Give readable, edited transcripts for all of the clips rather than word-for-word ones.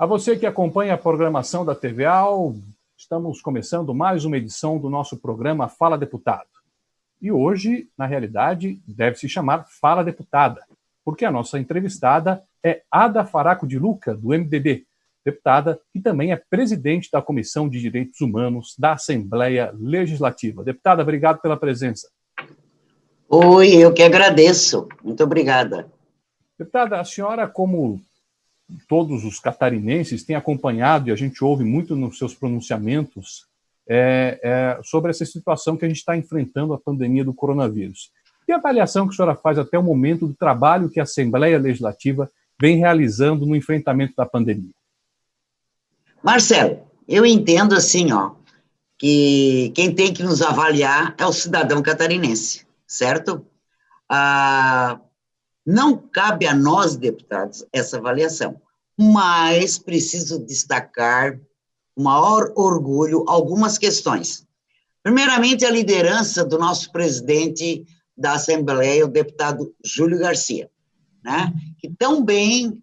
A você que acompanha a programação da TVA, estamos começando mais uma edição do nosso programa Fala Deputado. E hoje, na realidade, deve se chamar Fala Deputada, porque a nossa entrevistada é Ada Faraco de Luca, do MDB, deputada que também é presidente da Comissão de Direitos Humanos da Assembleia Legislativa. Deputada, obrigado pela presença. Oi, eu que agradeço. Muito obrigada. Deputada, a senhora, como todos os catarinenses, tem acompanhado, e a gente ouve muito nos seus pronunciamentos, sobre essa situação que a gente está enfrentando, a pandemia do coronavírus. Que avaliação que a senhora faz até o momento do trabalho que a Assembleia Legislativa vem realizando no enfrentamento da pandemia? Marcelo, eu entendo assim, que quem tem que nos avaliar é o cidadão catarinense, certo? Não cabe a nós, deputados, essa avaliação, mas preciso destacar com maior orgulho algumas questões. Primeiramente, a liderança do nosso presidente da Assembleia, o deputado Júlio Garcia, né, que tão bem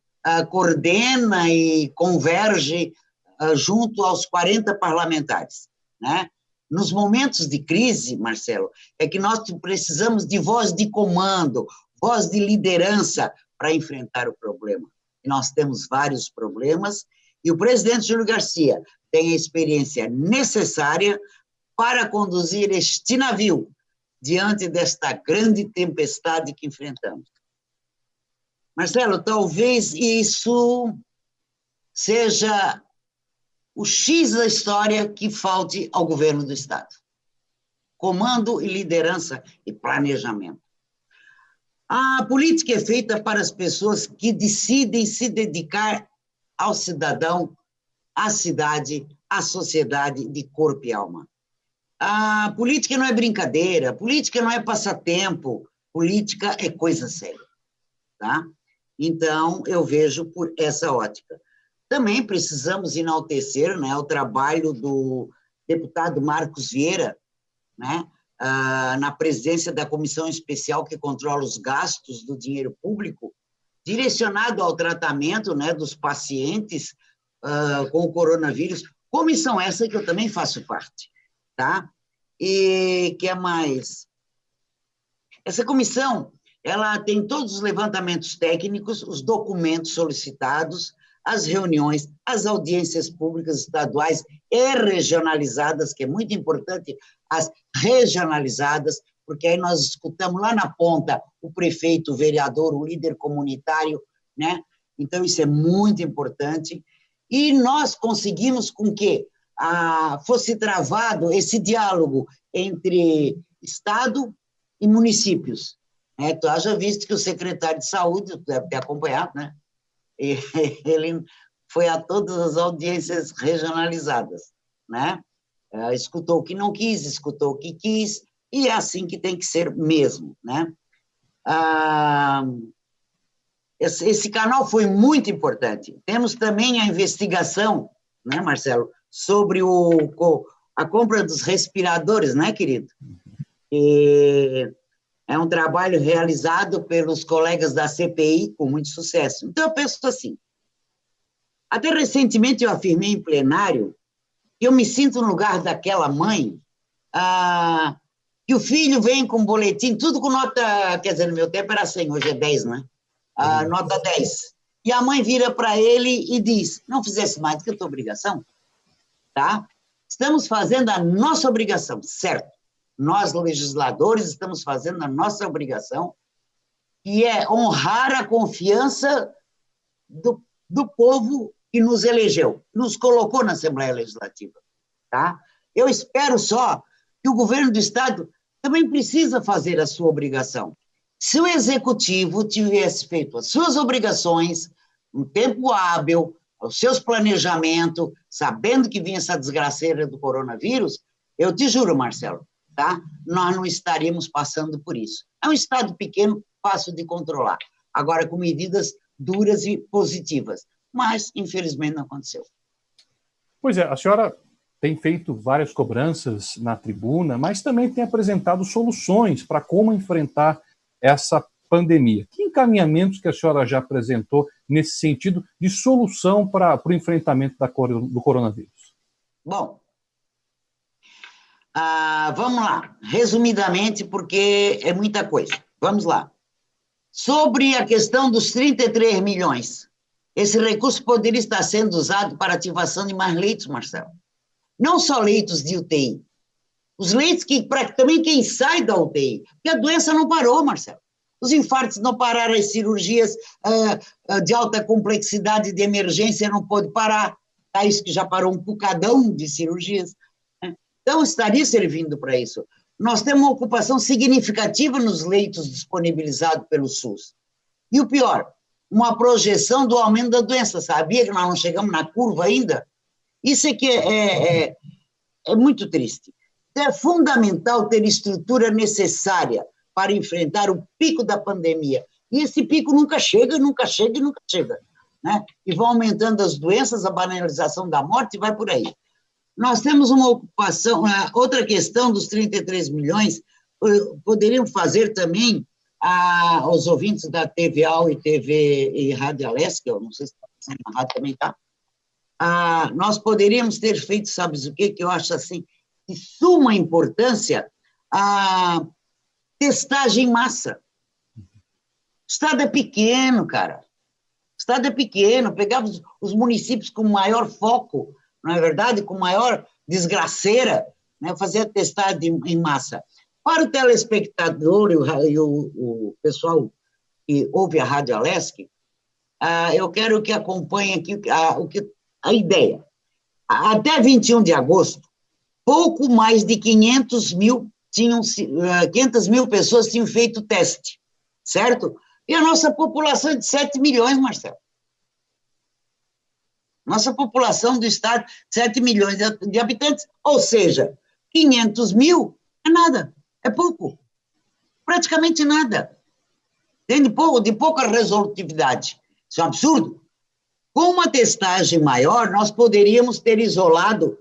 coordena e converge junto aos 40 parlamentares, né? Nos momentos de crise, Marcelo, é que nós precisamos de voz de comando, voz de liderança para enfrentar o problema. E nós temos vários problemas, e o presidente Júlio Garcia tem a experiência necessária para conduzir este navio diante desta grande tempestade que enfrentamos. Marcelo, talvez isso seja o X da história que falte ao governo do Estado. Comando e liderança e planejamento. A política é feita para as pessoas que decidem se dedicar ao cidadão, à cidade, à sociedade de corpo e alma. A política não é brincadeira, política não é passatempo, política é coisa séria, tá? Então, eu vejo por essa ótica. Também precisamos enaltecer, né, o trabalho do deputado Marcos Vieira, né, na presidência da Comissão Especial que controla os gastos do dinheiro público, direcionado ao tratamento, né, dos pacientes com o coronavírus, comissão essa que eu também faço parte, tá? E que é mais? Essa comissão, ela tem todos os levantamentos técnicos, os documentos solicitados, as reuniões, as audiências públicas estaduais e regionalizadas, que é muito importante, as regionalizadas, porque aí nós escutamos lá na ponta o prefeito, o vereador, o líder comunitário, né? Então, isso é muito importante. E nós conseguimos com que fosse travado esse diálogo entre Estado e municípios. Né? Tu já visto que o secretário de Saúde, deve ter acompanhado, né? Ele foi a todas as audiências regionalizadas, né? Escutou o que não quis, escutou o que quis, e é assim que tem que ser mesmo, né? Esse canal foi muito importante. Temos também a investigação, né, Marcelo, sobre a compra dos respiradores, né, querido? E é um trabalho realizado pelos colegas da CPI com muito sucesso. Então, eu penso assim, até recentemente eu afirmei em plenário que eu me sinto no lugar daquela mãe que o filho vem com boletim, tudo com nota, quer dizer, no meu tempo era 100, hoje é 10, né? Nota 10. E a mãe vira para ele e diz, não fizesse mais do que a tua obrigação, tá? Estamos fazendo a nossa obrigação, certo? Nós, legisladores, estamos fazendo a nossa obrigação, que é honrar a confiança do povo que nos elegeu, nos colocou na Assembleia Legislativa. Tá? Eu espero só que o governo do Estado também precisa fazer a sua obrigação. Se o Executivo tivesse feito as suas obrigações, no tempo hábil, os seus planejamentos, sabendo que vinha essa desgraceira do coronavírus, eu te juro, Marcelo, tá? Nós não estaríamos passando por isso. É um Estado pequeno, fácil de controlar. Agora, com medidas duras e positivas. Mas, infelizmente, não aconteceu. Pois é, a senhora tem feito várias cobranças na tribuna, mas também tem apresentado soluções para como enfrentar essa pandemia. Que encaminhamentos que a senhora já apresentou nesse sentido de solução para o enfrentamento do coronavírus? Bom, vamos lá, resumidamente, porque é muita coisa. Vamos lá. Sobre a questão dos 33 milhões, esse recurso poderia estar sendo usado para ativação de mais leitos, Marcelo. Não só leitos de UTI, os leitos que também quem sai da UTI, porque a doença não parou, Marcelo. Os infartos não pararam, as cirurgias de alta complexidade de emergência não pôde parar, tá? Isso que já parou um bocadão de cirurgias, né? Então, estaria servindo para isso. Nós temos uma ocupação significativa nos leitos disponibilizados pelo SUS. E o pior, uma projeção do aumento da doença. Sabia que nós não chegamos na curva ainda? Isso é que é muito triste. É fundamental ter estrutura necessária para enfrentar o pico da pandemia. E esse pico nunca chega, nunca chega e nunca chega, né? E vão aumentando as doenças, a banalização da morte e vai por aí. Nós temos uma ocupação, outra questão dos 33 milhões, poderiam fazer também os ouvintes da TVA e TV e Rádio Alesc, que eu não sei se está na rádio também, tá? Nós poderíamos ter feito, sabes o quê? Que eu acho assim, de suma importância, a testagem em massa. O estado é pequeno, cara. O estado é pequeno. Pegava os municípios com maior foco, não é verdade? Com maior desgraceira, né? Fazer a testagem em massa. Para o telespectador e o pessoal que ouve a Rádio Alesc, eu quero que acompanhe aqui a ideia. Até 21 de agosto, pouco mais de 500 mil pessoas tinham feito o teste, certo? E a nossa população é de 7 milhões, Marcelo. Nossa população do estado, 7 milhões de habitantes, ou seja, 500 mil é nada, é pouco, praticamente nada. Tem de pouca resolutividade. Isso é um absurdo. Com uma testagem maior, nós poderíamos ter isolado,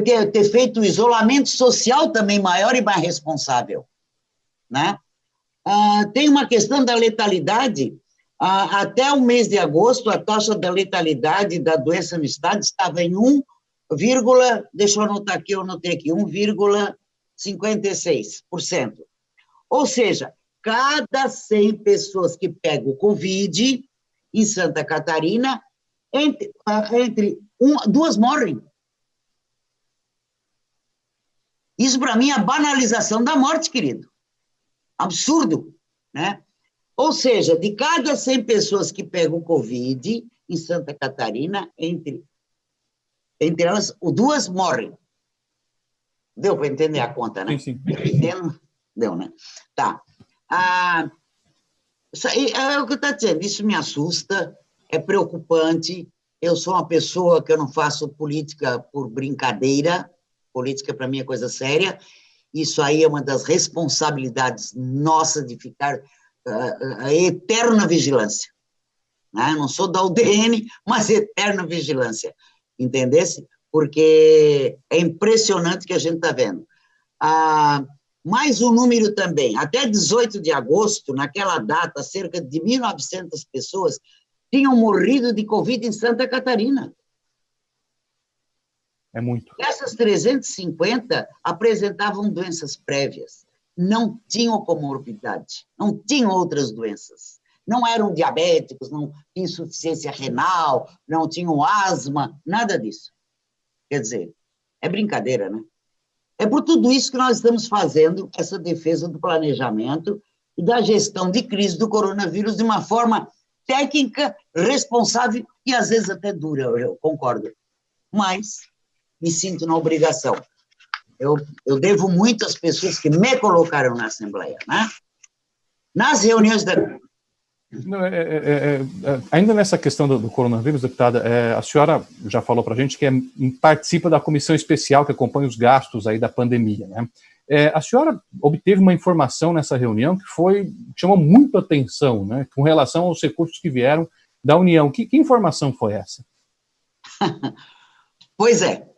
ter feito um isolamento social também maior e mais responsável, né? Tem uma questão da letalidade. Até o mês de agosto, a taxa da letalidade da doença no estado estava em 1, deixa eu anotar aqui, 1,56%. Ou seja, cada 100 pessoas que pegam o Covid em Santa Catarina, duas morrem. Isso, para mim, é a banalização da morte, querido. Absurdo, né? Ou seja, de cada 100 pessoas que pegam o Covid em Santa Catarina, entre elas, duas morrem. Deu para entender a conta, né? Sim. Deu, né? Tá. Isso aí é o que eu estou dizendo. Isso me assusta, é preocupante. Eu sou uma pessoa que eu não faço política por brincadeira. Política, para mim, é coisa séria. Isso aí é uma das responsabilidades nossas de ficar a eterna vigilância. Né? Não sou da UDN, mas eterna vigilância. Entendesse? Porque é impressionante o que a gente está vendo. Mais um número também. Até 18 de agosto, naquela data, cerca de 1.900 pessoas tinham morrido de Covid em Santa Catarina. É muito. Essas 350 apresentavam doenças prévias, não tinham comorbidade, não tinham outras doenças, não eram diabéticos, não tinham insuficiência renal, não tinham asma, nada disso. Quer dizer, é brincadeira, né? É por tudo isso que nós estamos fazendo essa defesa do planejamento e da gestão de crise do coronavírus de uma forma técnica, responsável e às vezes até dura, eu concordo. Mas me sinto na obrigação. Eu devo muito às pessoas que me colocaram na Assembleia, né? Nas reuniões da... Ainda nessa questão do coronavírus, deputada, a senhora já falou para a gente que participa da comissão especial que acompanha os gastos aí da pandemia, né? A senhora obteve uma informação nessa reunião que chamou muito atenção, né, com relação aos recursos que vieram da União. Que informação foi essa? Pois é.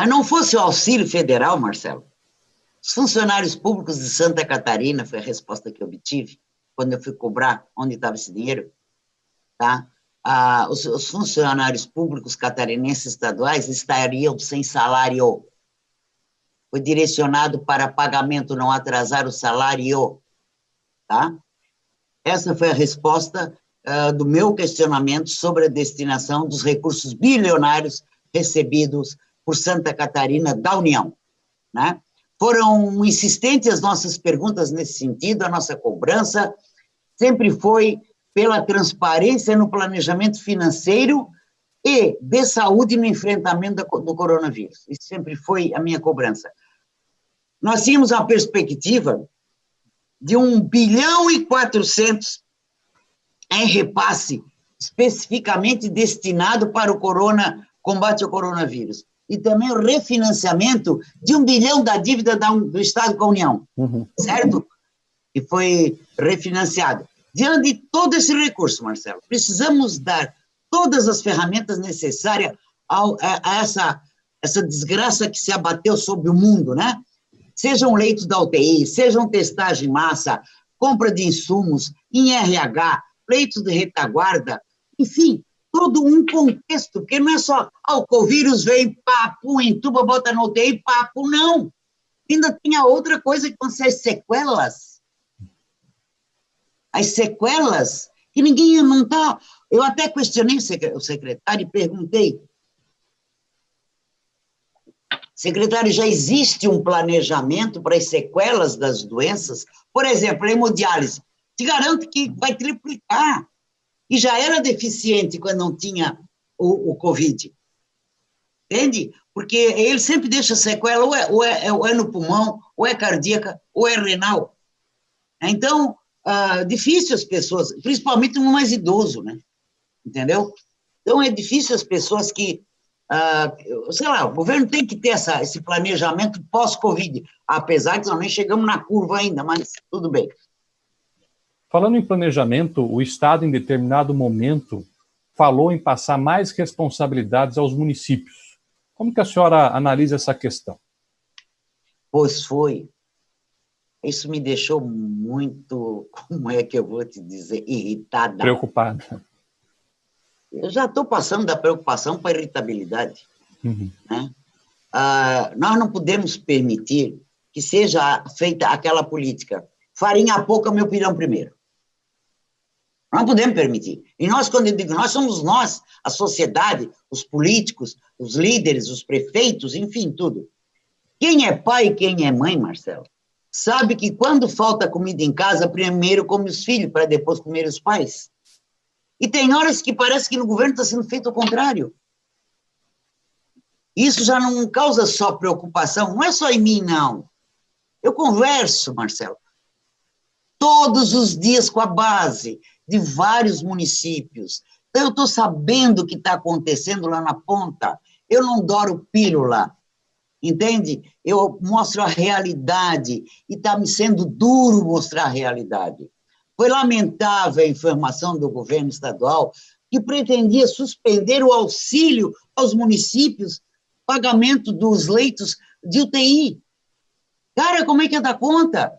Não fosse o auxílio federal, Marcelo, os funcionários públicos de Santa Catarina, foi a resposta que eu obtive, quando eu fui cobrar onde estava esse dinheiro, tá? Os funcionários públicos catarinenses estaduais estariam sem salário. Foi direcionado para pagamento, não atrasar o salário, tá? Essa foi a resposta do meu questionamento sobre a destinação dos recursos bilionários recebidos por Santa Catarina da União, né? Foram insistentes as nossas perguntas nesse sentido, a nossa cobrança sempre foi pela transparência no planejamento financeiro e de saúde no enfrentamento do coronavírus. Isso sempre foi a minha cobrança. Nós tínhamos a perspectiva de 1,4 bilhão em repasse, especificamente destinado para o combate ao coronavírus. E também o refinanciamento de 1 bilhão da dívida do Estado com a União, certo? E foi refinanciado. Diante de todo esse recurso, Marcelo, precisamos dar todas as ferramentas necessárias a essa desgraça que se abateu sobre o mundo, né? Sejam leitos da UTI, sejam testagem em massa, compra de insumos, em RH, leitos de retaguarda, enfim, todo um contexto, porque não é só, o vírus vem, papo, entuba, bota na UTI, papo, não. Ainda tem a outra coisa que são as sequelas. As sequelas, que ninguém não está... Eu até questionei o secretário e perguntei, secretário, já existe um planejamento para as sequelas das doenças? Por exemplo, a hemodiálise. Te garanto que vai triplicar. E já era deficiente quando não tinha o Covid. Entende? Porque ele sempre deixa sequela, ou é no pulmão, ou é cardíaca, ou é renal. Então, difícil as pessoas, principalmente no mais idoso, né? Entendeu? Então, é difícil as pessoas que, sei lá, o governo tem que ter esse planejamento pós-Covid, apesar que nós nem chegamos na curva ainda, mas tudo bem. Falando em planejamento, o Estado, em determinado momento, falou em passar mais responsabilidades aos municípios. Como que a senhora analisa essa questão? Pois foi. Isso me deixou muito, como é que eu vou te dizer, irritada. Preocupada. Eu já estou passando da preocupação para a irritabilidade. Né? Nós não podemos permitir que seja feita aquela política, farinha pouca, meu pirão primeiro. Não podemos permitir. E nós, quando eu digo nós, somos nós, a sociedade, os políticos, os líderes, os prefeitos, enfim, tudo. Quem é pai e quem é mãe, Marcelo, sabe que quando falta comida em casa, primeiro come os filhos, para depois comer os pais. E tem horas que parece que no governo está sendo feito o contrário. Isso já não causa só preocupação, não é só em mim, não. Eu converso, Marcelo, todos os dias com a base de vários municípios. Então, eu estou sabendo o que está acontecendo lá na ponta. Eu não doro pílula, entende? Eu mostro a realidade e está me sendo duro mostrar a realidade. Foi lamentável a informação do governo estadual que pretendia suspender o auxílio aos municípios, pagamento dos leitos de UTI. Cara, como é que ia dar conta?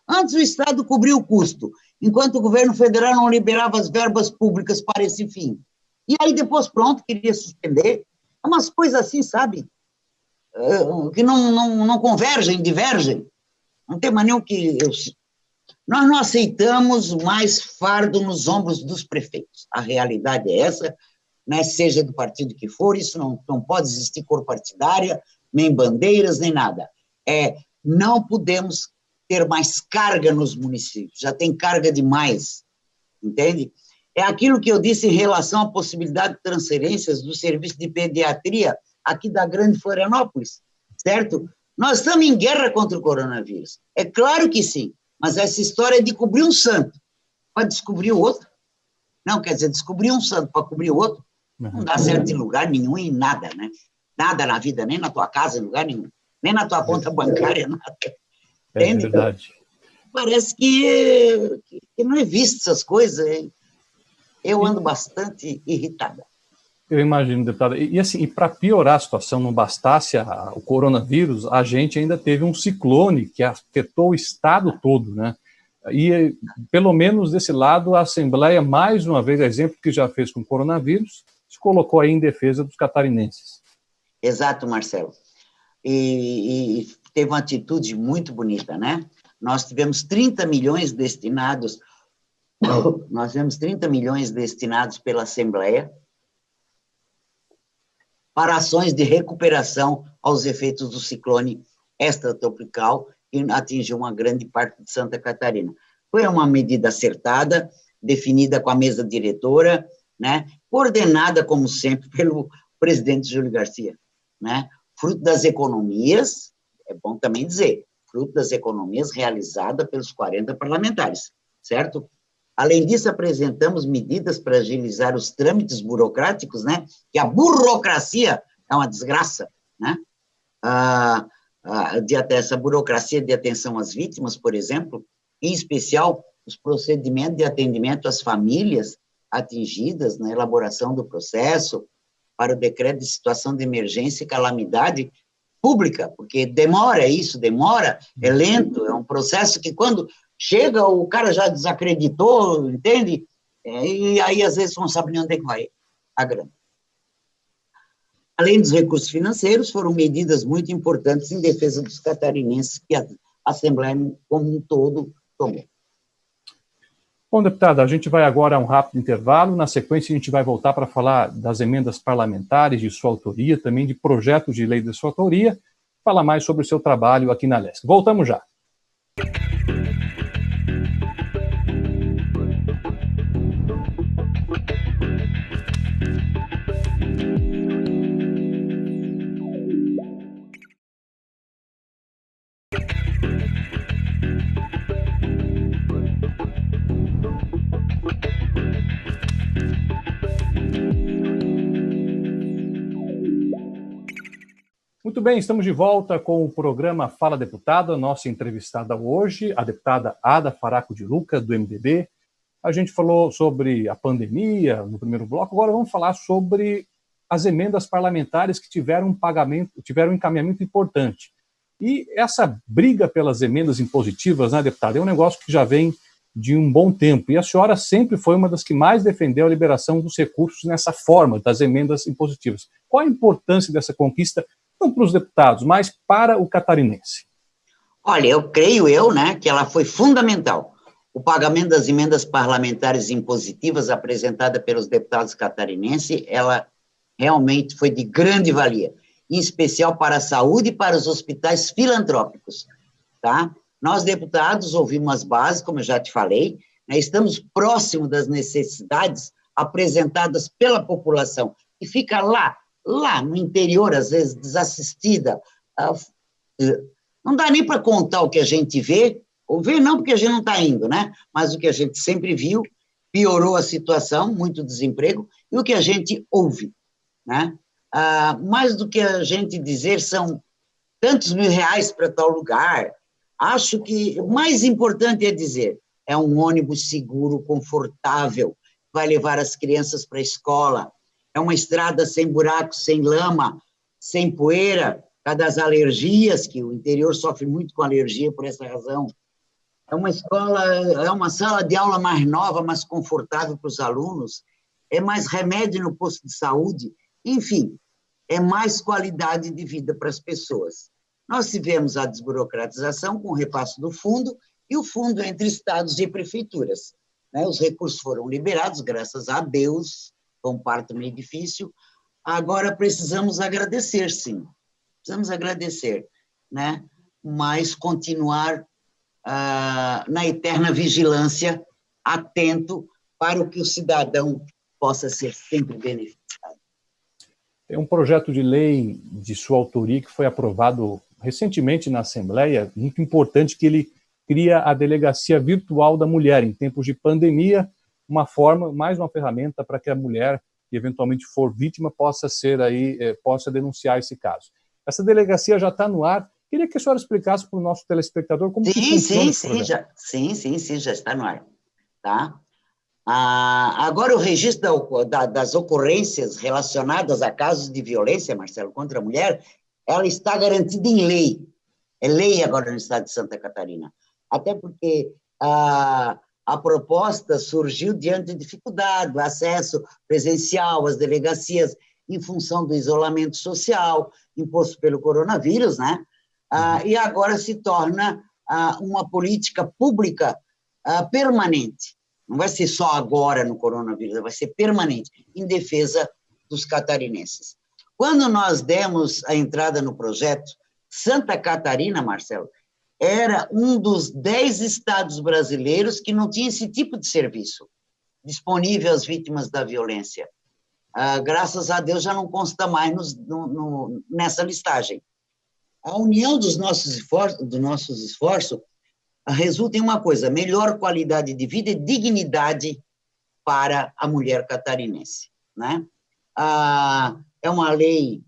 Antes o Estado cobria o custo, enquanto o governo federal não liberava as verbas públicas para esse fim. E aí depois, pronto, queria suspender. Umas coisas assim, sabe? Que não convergem, divergem. Não tem mais nenhum que... Nós não aceitamos mais fardo nos ombros dos prefeitos. A realidade é essa, né? Seja do partido que for, isso não pode existir cor partidária, nem bandeiras, nem nada. Não podemos ter mais carga nos municípios, já tem carga demais, entende? É aquilo que eu disse em relação à possibilidade de transferências do serviço de pediatria aqui da Grande Florianópolis, certo? Nós estamos em guerra contra o coronavírus, é claro que sim, mas essa história é de cobrir um santo para descobrir o outro. Não, quer dizer, descobrir um santo para cobrir o outro, não dá certo em lugar nenhum, em nada, né? Nada na vida, nem na tua casa, em lugar nenhum, nem na tua conta bancária, nada. É verdade. Parece que não é visto essas coisas. Eu ando bastante irritada. Eu imagino, deputada. E assim, para piorar a situação, não bastasse o coronavírus, a gente ainda teve um ciclone que afetou o estado todo, né? E, pelo menos desse lado, a Assembleia, mais uma vez, exemplo que já fez com o coronavírus, se colocou aí em defesa dos catarinenses. Exato, Marcelo. E teve uma atitude muito bonita, né? Nós tivemos 30 milhões destinados, pela Assembleia para ações de recuperação aos efeitos do ciclone extratropical que atingiu uma grande parte de Santa Catarina. Foi uma medida acertada, definida com a mesa diretora, né? Coordenada, como sempre, pelo presidente Júlio Garcia, né? Fruto das economias, é bom também dizer, fruto das economias realizada pelos 40 parlamentares, certo? Além disso, apresentamos medidas para agilizar os trâmites burocráticos, né? Que a burocracia é uma desgraça, né? Essa burocracia de atenção às vítimas, por exemplo, em especial os procedimentos de atendimento às famílias atingidas na elaboração do processo para o decreto de situação de emergência e calamidade pública, porque demora, é lento, é um processo que quando chega, o cara já desacreditou, entende? E aí, às vezes, não sabe nem onde é que vai a grana. Além dos recursos financeiros, foram medidas muito importantes em defesa dos catarinenses que a Assembleia, como um todo, tomou. Bom, deputada, a gente vai agora a um rápido intervalo. Na sequência, a gente vai voltar para falar das emendas parlamentares de sua autoria, também de projetos de lei de sua autoria, falar mais sobre o seu trabalho aqui na LESC. Voltamos já. Muito bem, estamos de volta com o programa Fala Deputada. Nossa entrevistada hoje, a deputada Ada Faraco de Luca, do MDB. A gente falou sobre a pandemia no primeiro bloco, agora vamos falar sobre as emendas parlamentares que tiveram um encaminhamento importante. E essa briga pelas emendas impositivas, né, deputada, é um negócio que já vem de um bom tempo. E a senhora sempre foi uma das que mais defendeu a liberação dos recursos nessa forma, das emendas impositivas. Qual a importância dessa conquista, não para os deputados, mas para o catarinense? Olha, eu creio, né, que ela foi fundamental. O pagamento das emendas parlamentares impositivas apresentada pelos deputados catarinenses, ela realmente foi de grande valia, em especial para a saúde e para os hospitais filantrópicos, tá? Nós, deputados, ouvimos as bases, como eu já te falei, né, estamos próximos das necessidades apresentadas pela população, que fica lá no interior, às vezes desassistida. Não dá nem para contar o que a gente vê, ou vê não, porque a gente não está indo, né? Mas o que a gente sempre viu, piorou a situação, muito desemprego, e o que a gente ouve, né? Mais do que a gente dizer, são tantos mil reais para tal lugar. Acho que o mais importante é dizer, é um ônibus seguro, confortável, vai levar as crianças para a escola, é uma estrada sem buracos, sem lama, sem poeira, por causa das alergias, que o interior sofre muito com alergia por essa razão. É uma escola, é uma sala de aula mais nova, mais confortável para os alunos, é mais remédio no posto de saúde, enfim, é mais qualidade de vida para as pessoas. Nós tivemos a desburocratização com o repasse do fundo e o fundo entre estados e prefeituras, né? Os recursos foram liberados, graças a Deus, foi um parto meio difícil. Agora precisamos agradecer, sim, precisamos agradecer, né? Mas continuar na eterna vigilância, atento para o que o cidadão possa ser sempre beneficiado. Tem um projeto de lei de sua autoria que foi aprovado recentemente na Assembleia, muito importante, que ele cria a Delegacia Virtual da Mulher em tempos de pandemia, mais uma ferramenta para que a mulher que eventualmente for vítima possa denunciar esse caso. Essa delegacia já está no ar. Queria que a senhora explicasse para o nosso telespectador como que funciona esse projeto. Sim, já está no ar. Tá? Agora, o registro das ocorrências relacionadas a casos de violência, Marcelo, contra a mulher, ela está garantida em lei. É lei agora no estado de Santa Catarina. Até porque a proposta surgiu diante de dificuldade, o acesso presencial às delegacias em função do isolamento social imposto pelo coronavírus, né? E agora se torna uma política pública permanente. Não vai ser só agora no coronavírus, vai ser permanente, em defesa dos catarinenses. Quando nós demos a entrada no projeto, Santa Catarina, Marcelo, era um dos 10 estados brasileiros que não tinha esse tipo de serviço disponível às vítimas da violência. Graças a Deus já não consta mais nessa listagem. A união dos nossos esforços resulta em uma coisa: melhor qualidade de vida e dignidade para a mulher catarinense, né? É uma lei,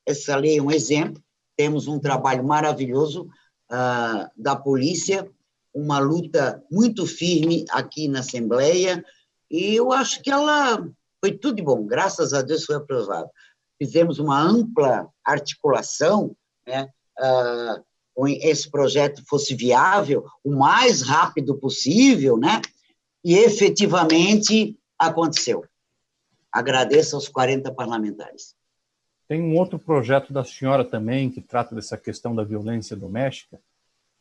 essa lei é um exemplo, temos um trabalho maravilhoso da polícia, uma luta muito firme aqui na Assembleia, e eu acho que ela foi tudo de bom, graças a Deus foi aprovado. Fizemos uma ampla articulação, né, esse projeto fosse viável o mais rápido possível, né? E efetivamente aconteceu. Agradeço aos 40 parlamentares. Tem um outro projeto da senhora também que trata dessa questão da violência doméstica,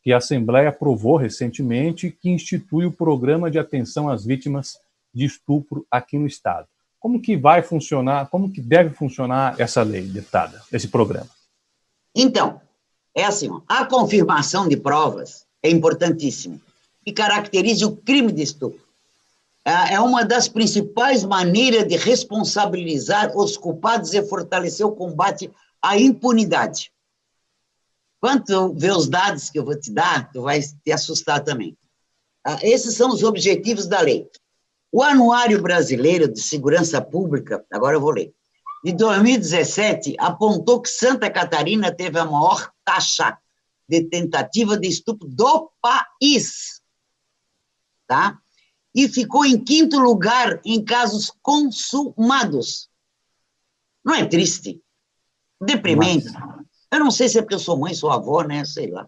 que a Assembleia aprovou recentemente, que institui o Programa de Atenção às Vítimas de Estupro aqui no Estado. Como que vai funcionar, como que deve funcionar essa lei, deputada, esse programa? Então, é assim, a confirmação de provas é importantíssima e caracteriza o crime de estupro. É uma das principais maneiras de responsabilizar os culpados e fortalecer o combate à impunidade. Quando tu vê os dados que eu vou te dar, tu vai te assustar também. Esses são os objetivos da lei. O Anuário Brasileiro de Segurança Pública, agora eu vou ler, de 2017, apontou que Santa Catarina teve a maior taxa de tentativa de estupro do país, tá? E ficou em 5º lugar em casos consumados. Não é triste? Deprimente? Eu não sei se é porque eu sou mãe, sou avó, né? Sei lá.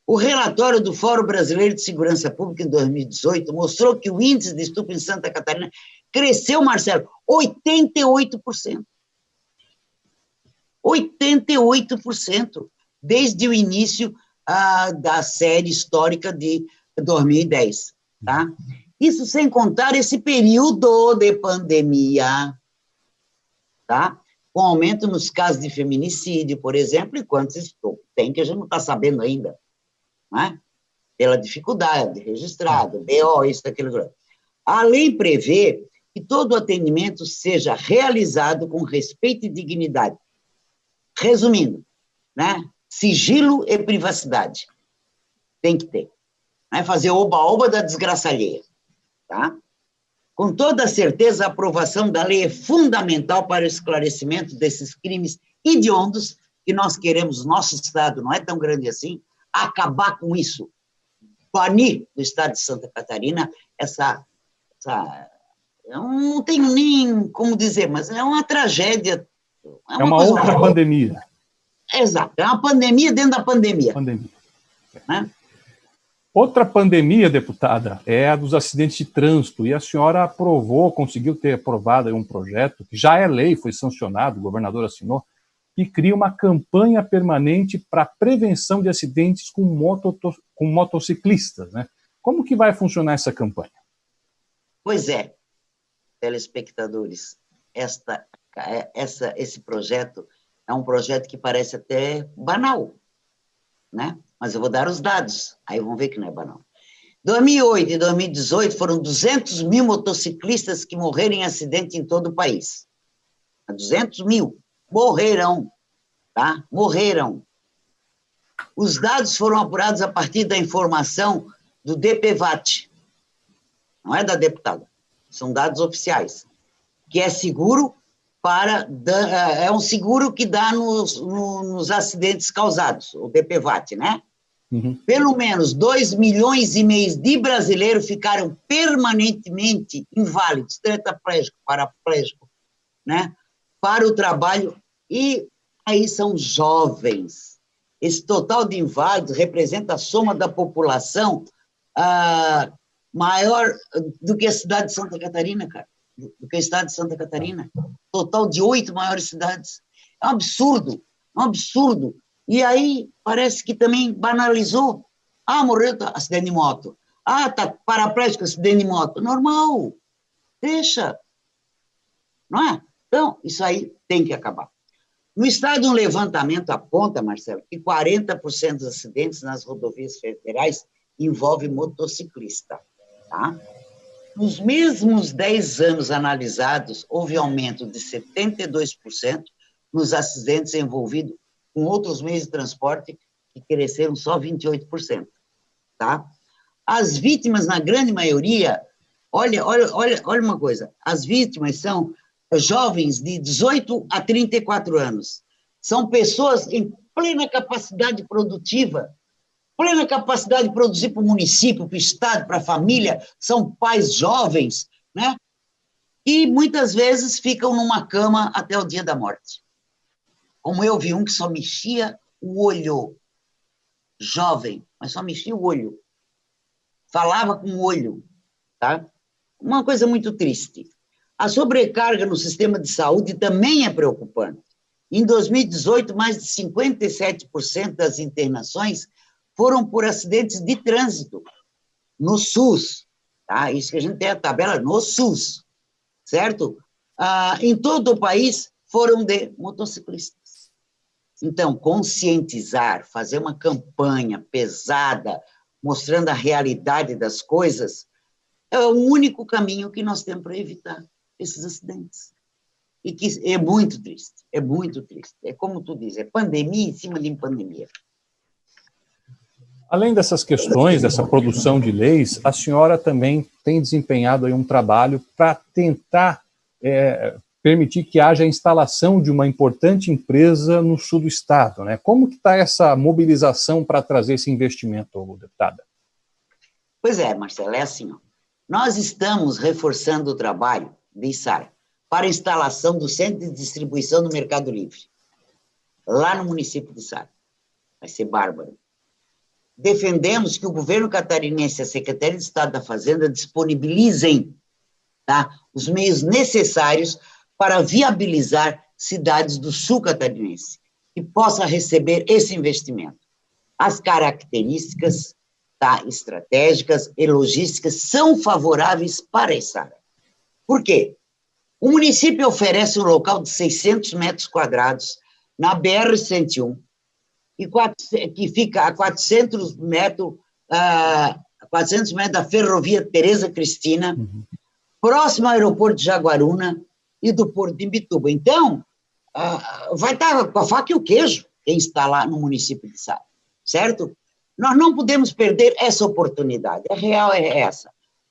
O relatório do Fórum Brasileiro de Segurança Pública, em 2018, mostrou que o índice de estupro em Santa Catarina cresceu, Marcelo, 88%. 88%, desde o início da série histórica de 2010, tá? Isso sem contar esse período de pandemia, tá? Com aumento nos casos de feminicídio, por exemplo, e quantos estupros tem que a gente não está sabendo ainda, né? Pela dificuldade de registrar, do BO, isso, aquilo. A lei prevê que todo atendimento seja realizado com respeito e dignidade. Resumindo, né? Sigilo e privacidade. Tem que ter. Não é fazer oba-oba da desgraça alheia. Tá? Com toda certeza, a aprovação da lei é fundamental para o esclarecimento desses crimes hediondos que nós queremos, nosso Estado não é tão grande assim, acabar com isso. Banir do Estado de Santa Catarina eu não tenho nem como dizer, mas é uma tragédia. É uma outra pandemia. Exato, é uma pandemia dentro da pandemia. Né? Outra pandemia, deputada, é a dos acidentes de trânsito, e a senhora conseguiu ter aprovado um projeto, que já é lei, foi sancionado, o governador assinou, que cria uma campanha permanente para prevenção de acidentes com motociclistas, né? Como que vai funcionar essa campanha? Pois é, telespectadores, esse projeto é um projeto que parece até banal, né? Mas eu vou dar os dados, aí vão ver que não é banal. 2008 e 2018 foram 200 mil motociclistas que morreram em acidente em todo o país. 200 mil morreram, tá? Morreram. Os dados foram apurados a partir da informação do DPVAT, não é da deputada, são dados oficiais, que é seguro é um seguro que dá nos acidentes causados, o DPVAT, né? Uhum. Pelo menos 2,5 milhões de brasileiros ficaram permanentemente inválidos, tetraplégico, paraplégico, né? Para o trabalho, e aí são jovens. Esse total de inválidos representa a soma da população maior do que a cidade de Santa Catarina, cara, do que o estado de Santa Catarina, total de 8 maiores cidades. É um absurdo, é um absurdo. E aí parece que também banalizou. Morreu acidente de moto. Tá paraplégico, acidente de moto. Normal, deixa, não é? Então, isso aí tem que acabar. No estado, um levantamento aponta, Marcelo, que 40% dos acidentes nas rodovias federais envolvem motociclista, tá? Nos mesmos 10 anos analisados, houve aumento de 72% nos acidentes envolvidos com outros meios de transporte, que cresceram só 28%, tá? As vítimas, na grande maioria, olha uma coisa, as vítimas são jovens de 18 a 34 anos, são pessoas em plena capacidade produtiva, plena capacidade de produzir para o município, para o estado, para a família, são pais jovens, né? E muitas vezes ficam numa cama até o dia da morte. Como eu vi um que só mexia o olho, jovem, mas só mexia o olho, falava com o olho, tá? Uma coisa muito triste. A sobrecarga no sistema de saúde também é preocupante. Em 2018, mais de 57% das internações foram por acidentes de trânsito, no SUS, tá? Isso que a gente tem a tabela no SUS, certo? Em todo o país foram de motociclistas. Então, conscientizar, fazer uma campanha pesada, mostrando a realidade das coisas, é o único caminho que nós temos para evitar esses acidentes. E que é muito triste, é muito triste. É como tu diz, é pandemia em cima de pandemia. Além dessas questões, dessa produção de leis, a senhora também tem desempenhado aí um trabalho para tentar permitir que haja a instalação de uma importante empresa no sul do estado, né? Como que está essa mobilização para trazer esse investimento, deputada? Pois é, Marcelo, é assim, ó. Nós estamos reforçando o trabalho de Içara para a instalação do centro de distribuição do Mercado Livre, lá no município de Içara. Vai ser bárbaro. Defendemos que o governo catarinense e a Secretaria de Estado da Fazenda disponibilizem, tá, os meios necessários para viabilizar cidades do sul catarinense, que possa receber esse investimento. As características, tá, estratégicas e logísticas são favoráveis para Içara. Por quê? O município oferece um local de 600 metros quadrados na BR-101, que fica a 400 metros da ferrovia Tereza Cristina, próximo ao aeroporto de Jaguaruna e do porto de Imbituba. Então, vai estar com a faca e o queijo quem está lá no município de Içara, certo? Nós não podemos perder essa oportunidade. A real é essa.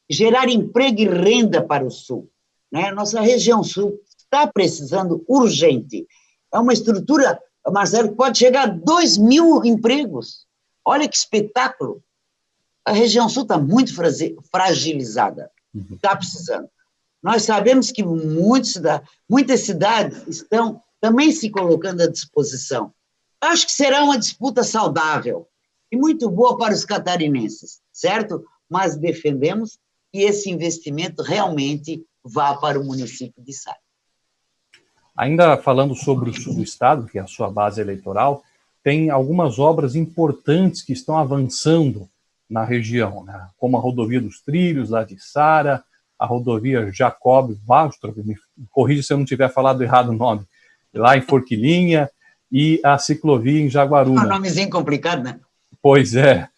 Gerar emprego e renda para o sul, né? Nossa região sul está precisando urgente. É uma estrutura, Marcelo, que pode chegar a 2.000 empregos. Olha que espetáculo. A região sul está muito fragilizada. Está precisando. Nós sabemos que muitas cidades estão também se colocando à disposição. Acho que será uma disputa saudável e muito boa para os catarinenses, certo? Mas defendemos que esse investimento realmente vá para o município de Içara. Ainda falando sobre o sul do estado, que é a sua base eleitoral, tem algumas obras importantes que estão avançando na região, né? Como a rodovia dos Trilhos, lá de Içara, a rodovia Jacob Wallström, me corrija se eu não tiver falado errado o nome, lá em Forquilinha, e a ciclovia em Jaguaruna. É um nomezinho complicado, né? Pois é.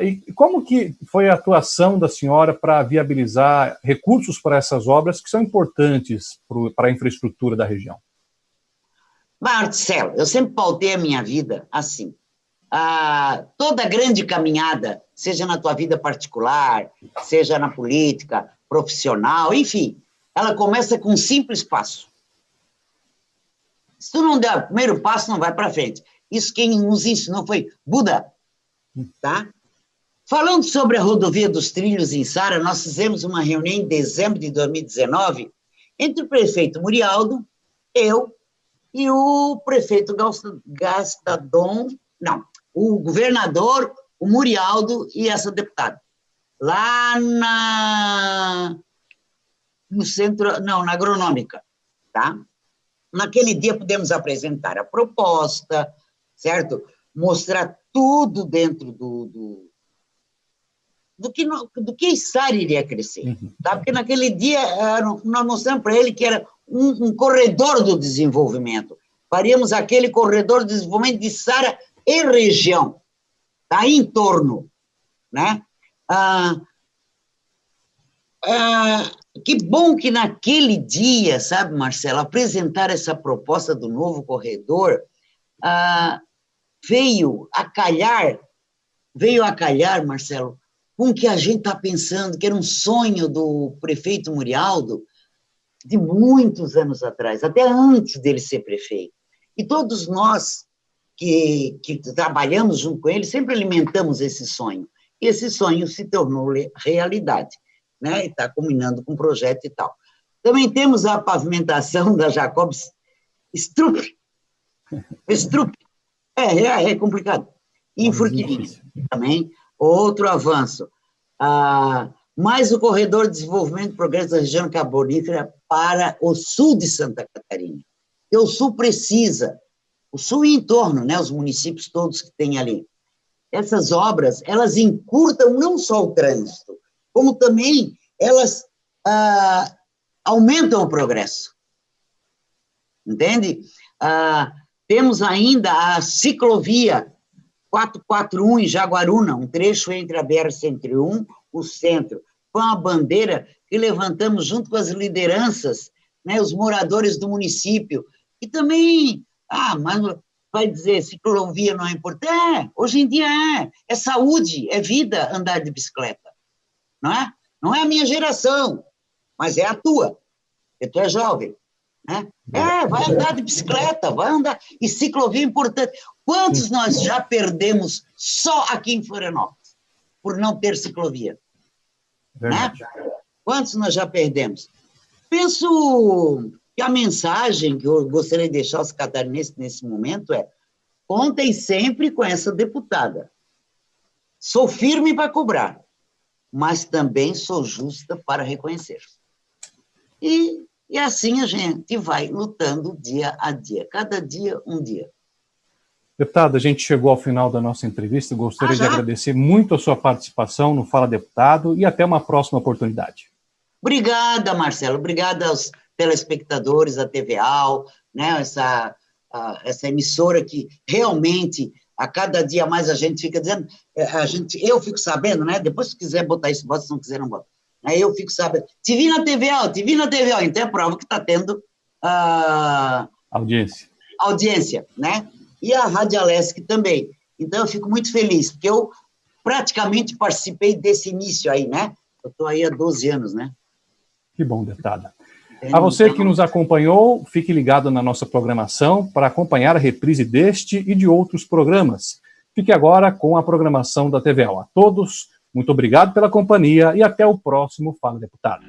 E como que foi a atuação da senhora para viabilizar recursos para essas obras que são importantes para a infraestrutura da região? Marcelo, eu sempre pautei a minha vida assim. Toda grande caminhada, seja na tua vida particular, seja na política, profissional, enfim, ela começa com um simples passo. Se tu não der o primeiro passo, não vai para frente. Isso quem nos ensinou foi Buda, tá? Falando sobre a rodovia dos Trilhos em Içara, nós fizemos uma reunião em dezembro de 2019 entre o prefeito Murialdo, eu e o prefeito Gastadon, não, o governador, o Murialdo e essa deputada. lá no centro, não, na Agronômica, tá? Naquele dia pudemos apresentar a proposta, certo? Mostrar tudo dentro do que a ISAR iria crescer, tá? Porque naquele dia nós mostramos para ele que era um corredor do desenvolvimento. Faríamos aquele corredor de desenvolvimento de ISAR e região, tá? Em torno, né? Que bom que naquele dia, sabe, Marcelo, apresentar essa proposta do novo corredor veio a calhar, Marcelo, com o que a gente está pensando, que era um sonho do prefeito Murialdo, de muitos anos atrás, até antes dele ser prefeito. E todos nós que trabalhamos junto com ele, sempre alimentamos esse sonho. E esse sonho se tornou realidade, né? E está culminando com um projeto e tal. Também temos a pavimentação da Jacobs Strupp. É complicado. Em Furquilinha também, outro avanço. Mais o corredor de desenvolvimento e progresso da região carbonífera para o sul de Santa Catarina. E o sul precisa, o sul e em torno, né, os municípios todos que tem ali. Essas obras, elas encurtam não só o trânsito, como também elas aumentam o progresso. Entende? Temos ainda a ciclovia 441 em Jaguaruna, um trecho entre a BR-101, o centro, com a bandeira que levantamos junto com as lideranças, né, os moradores do município, e também, mas vai dizer, ciclovia não é importante? Hoje em dia é saúde, é vida andar de bicicleta, não é? Não é a minha geração, mas é a tua, porque tu é jovem, né? Vai andar de bicicleta, vai andar, e ciclovia é importante. Quantos nós já perdemos só aqui em Florianópolis, por não ter ciclovia? Né? Quantos nós já perdemos? Penso que a mensagem que eu gostaria de deixar aos catarinenses nesse momento é: contem sempre com essa deputada. Sou firme para cobrar, mas também sou justa para reconhecer. E assim a gente vai lutando dia a dia, cada dia um dia. Deputada, a gente chegou ao final da nossa entrevista. Gostaria de agradecer muito a sua participação no Fala Deputado e até uma próxima oportunidade. Obrigada, Marcelo. Obrigada aos telespectadores da TVAL, né, essa emissora que realmente, a cada dia mais a gente fica dizendo, eu fico sabendo, né, depois se quiser botar isso, bota, se não quiser não bota. Aí eu fico sabendo, te vi na TVAL, então é prova que está tendo audiência, né? E a Rádio Alesc também. Então, eu fico muito feliz, porque eu praticamente participei desse início aí, né? Eu estou aí há 12 anos, né? Que bom, deputada. A você que nos acompanhou, fique ligado na nossa programação para acompanhar a reprise deste e de outros programas. Fique agora com a programação da TVAL. A todos, muito obrigado pela companhia e até o próximo Fala Deputado.